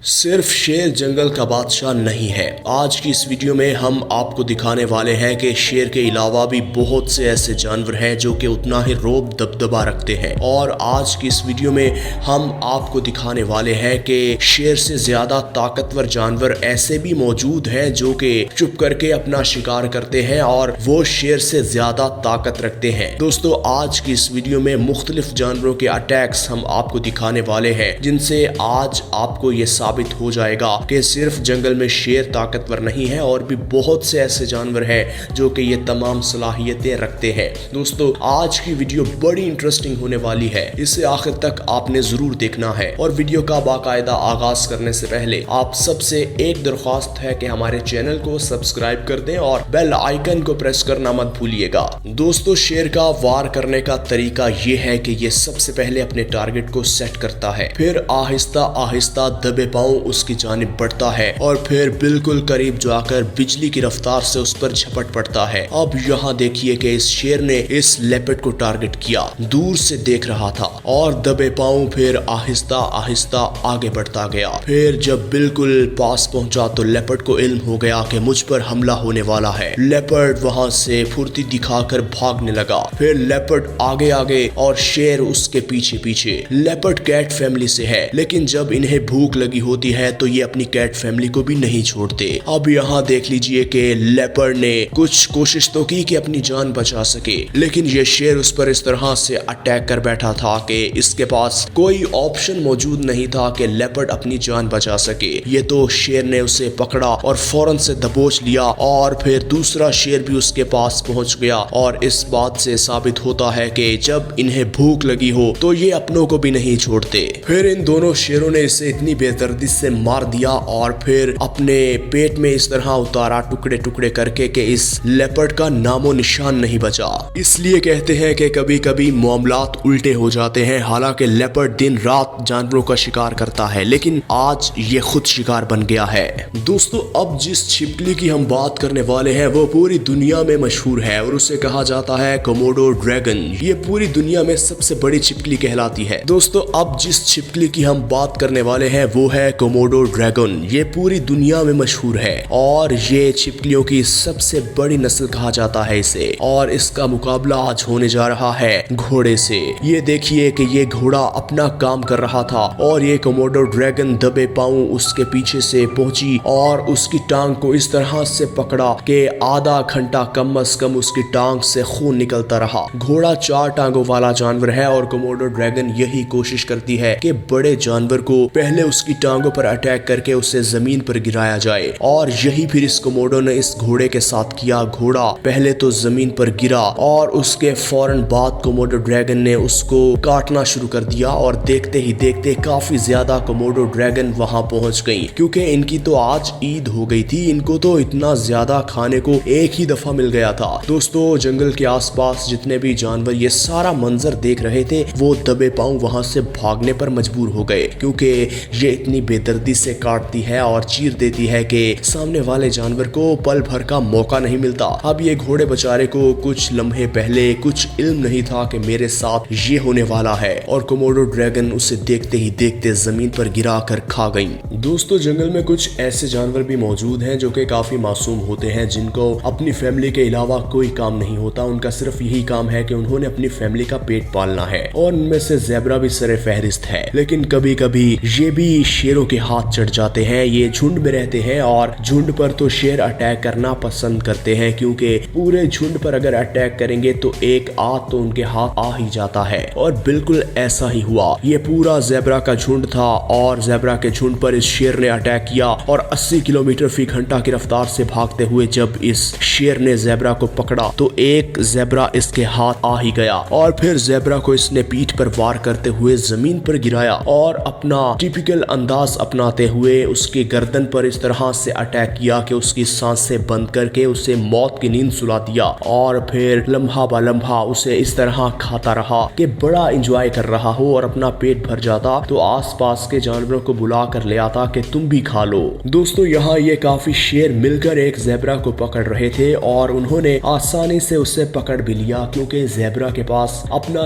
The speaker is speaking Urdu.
صرف شیر جنگل کا بادشاہ نہیں ہے۔ آج کی اس ویڈیو میں ہم آپ کو دکھانے والے ہیں کہ شیر کے علاوہ بھی بہت سے ایسے جانور ہیں جو کہ اتنا ہی رعب دبدبہ رکھتے ہیں، اور آج کی اس ویڈیو میں ہم آپ کو دکھانے والے ہیں کہ شیر سے زیادہ طاقتور جانور ایسے بھی موجود ہیں جو کہ چپ کر کے اپنا شکار کرتے ہیں اور وہ شیر سے زیادہ طاقت رکھتے ہیں۔ دوستو، آج کی اس ویڈیو میں مختلف جانوروں کے اٹیکس ہم آپ کو دکھانے والے ہیں، جن سے آج آپ کو یہ ثابت ہو جائے گا کہ صرف جنگل میں شیر طاقتور نہیں ہے، اور بھی بہت سے ایسے جانور ہیں جو کہ یہ تمام صلاحیتیں رکھتے ہیں۔ دوستو، آج کی ویڈیو بڑی انٹرسٹنگ ہونے والی ہے، اسے آخر تک آپ نے ضرور دیکھنا ہے، اور ویڈیو کا باقاعدہ آغاز کرنے سے پہلے آپ سب سے ایک درخواست ہے کہ ہمارے چینل کو سبسکرائب کر دیں اور بیل آئیکن کو پریس کرنا مت بھولیے گا۔ دوستو، شیر کا وار کرنے کا طریقہ یہ ہے کہ یہ سب سے پہلے اپنے ٹارگٹ کو سیٹ کرتا ہے، پھر آہستہ آہستہ دبے پاؤں اس کی جانب بڑھتا ہے، اور پھر بالکل قریب جا کر بجلی کی رفتار سے اس پر جھپٹ پڑتا ہے۔ اب یہاں دیکھیے کہ اس شیر نے اس لیپرڈ کو ٹارگٹ کیا، دور سے دیکھ رہا تھا، اور دبے پاؤں پھر آہستہ آہستہ آگے بڑھتا گیا۔ پھر جب بالکل پاس پہنچا تو لیپرڈ کو علم ہو گیا کہ مجھ پر حملہ ہونے والا ہے۔ لیپرڈ وہاں سے پھرتی دکھا کر بھاگنے لگا، پھر لیپرڈ آگے آگے اور شیر اس کے پیچھے پیچھے۔ لیپرڈ کیٹ فیملی سے ہے، لیکن جب انہیں بھوک لگی ہوتی ہے تو یہ اپنی کیٹ فیملی کو بھی نہیں چھوڑتے۔ اب یہاں دیکھ لیجئے کہ لیپرڈ نے کچھ کوشش تو کی کہ اپنی جان بچا سکے، لیکن یہ شیر اس پر اس طرح سے اٹیک کر بیٹھا تھا کہ اس کے پاس کوئی آپشن موجود نہیں تھا کہ لیپرڈ اپنی جان بچا سکے۔ یہ تو شیر نے اسے پکڑا اور فوراً سے دبوچ لیا، اور پھر دوسرا شیر بھی اس کے پاس پہنچ گیا، اور اس بات سے ثابت ہوتا ہے کہ جب انہیں بھوک لگی ہو تو یہ اپنوں کو بھی نہیں چھوڑتے۔ پھر ان دونوں شیروں نے اسے اتنی بے دردی سے مار دیا، اور پھر اپنے پیٹ میں اس طرح اتارا ٹکڑے ٹکڑے کر کے کہ اس لیپرڈ کا نام و نشان نہیں بچا۔ اس لیے کہتے ہیں کہ کبھی کبھی معاملات الٹے ہو جاتے ہیں۔ حالانکہ لیپرڈ دن رات جانوروں کا شکار کرتا ہے، لیکن آج یہ خود شکار بن گیا ہے۔ دوستو، اب جس چھپکلی کی ہم بات کرنے والے ہیں وہ پوری دنیا میں مشہور ہے، اور اسے کہا جاتا ہے کوموڈو ڈریگن۔ یہ پوری دنیا میں سب سے بڑی چھپکلی کہلاتی ہے۔ دوستو، اب جس چھپکلی کی ہم بات کرنے والے ہیں وہ ہے کوموڈو ڈریگن۔ یہ پوری دنیا میں مشہور ہے، اور یہ چھپکلیوں کی سب سے بڑی نسل کہا جاتا ہے اسے، اور اس کا مقابلہ آج ہونے جا رہا ہے گھوڑے سے۔ یہ دیکھیے کہ یہ گھوڑا اپنا کام کر رہا تھا، اور یہ کوموڈو ڈریگن دبے پاؤں اس کے پیچھے سے پہنچی اور اس کی ٹانگ کو اس طرح سے پکڑا کہ آدھا گھنٹہ کم از کم اس کی ٹانگ سے خون نکلتا رہا۔ گھوڑا 4 ٹانگوں والا جانور ہے، اور کوموڈو ڈریگن یہی کوشش کرتی ہے کہ بڑے جانور کو پہلے اس کی ٹانگوں پر اٹیک کر کے اسے زمین پر گرایا جائے، اور یہی پھر اس کوموڈو نے اس گھوڑے کے ساتھ کیا۔ گھوڑا پہلے تو زمین پر گرا، اور اس کے فوراً بعد کوموڈو ڈریگن نے اس کو کاٹنا شروع کر دیا، اور دیکھتے ہی دیکھتے کافی زیادہ کوموڈو ڈریگن وہاں پہنچ گئی، کیونکہ ان کی تو آج عید ہو گئی تھی، ان کو تو اتنا زیادہ کھانے کو ایک ہی دفعہ مل گیا تھا۔ دوستو، جنگل کے آس پاس جتنے بھی جانور یہ سارا منظر دیکھ رہے تھے وہ دبے پاؤں وہاں سے بھاگنے پر مجبور ہو گئے، کیونکہ یہ اتنی بے دردی سے کاٹتی ہے اور چیر دیتی ہے کہ سامنے والے جانور کو پل بھر کا موقع نہیں ملتا۔ اب یہ گھوڑے بیچارے کو کچھ لمحے پہلے کچھ علم نہیں تھا کہ میرے ساتھ یہ ہونے والا ہے، اور کوموڈو ڈریگن اسے دیکھتے ہی دیکھتے زمین پر گرا کر کھا گئی۔ دوستو، جنگل میں کچھ ایسے جانور بھی موجود ہیں جو کہ کافی معصوم ہوتے ہیں، جن کو اپنی فیملی کے علاوہ کوئی کام نہیں ہوتا۔ ان کا صرف یہی کام ہے کہ انہوں نے اپنی فیملی کا پیٹ پالنا ہے، اور ان میں سے زیبرا بھی سر فہرست ہے۔ لیکن کبھی کبھی یہ بھی شیروں کے ہاتھ چڑھ جاتے ہیں۔ یہ جھنڈ میں رہتے ہیں، اور جھنڈ پر تو شیر اٹیک کرنا پسند کرتے ہیں، کیونکہ پورے جھنڈ پر اگر اٹیک کریں گے تو ایک تو ان کے ہاتھ آ ہی جاتا ہے، اور بالکل ایسا ہی ہوا۔ یہ پورا زیبرا کا جھنڈ تھا، اور زیبرا کے جھنڈ پر اس شیر نے اٹیک کیا، اور 80 کلومیٹر فی گھنٹہ کی رفتار سے بھاگتے ہوئے جب اس شیر نے زیبرا کو پکڑا تو ایک زیبرا اس کے ہاتھ آ ہی گیا، اور پھر زیبرا کو اس نے پیٹھ پر وار کرتے ہوئے زمین پر گرایا، اور اپنا ٹیپیکل انداز اپناتے ہوئے اس کی گردن پر اس طرح سے اٹیک کیا کہ اس کی سانسیں بند کر کے اسے موت کی نیند سلا دیا، اور پھر لمحہ با لمحہ اسے اس طرح کھاتا رہا کہ بڑا انجوائے کر رہا ہو، اور اپنا پیٹ بھر جاتا تو آس پاس کے جانوروں کو بلا کر لے آتا کہ تم بھی کھا لو۔ دوستو، یہاں یہ کافی شیر مل کر ایک زیبرا کو پکڑ رہے تھے، اور انہوں نے آسانی سے اسے پکڑ بھی لیا، کیونکہ زیبرا کے پاس اپنا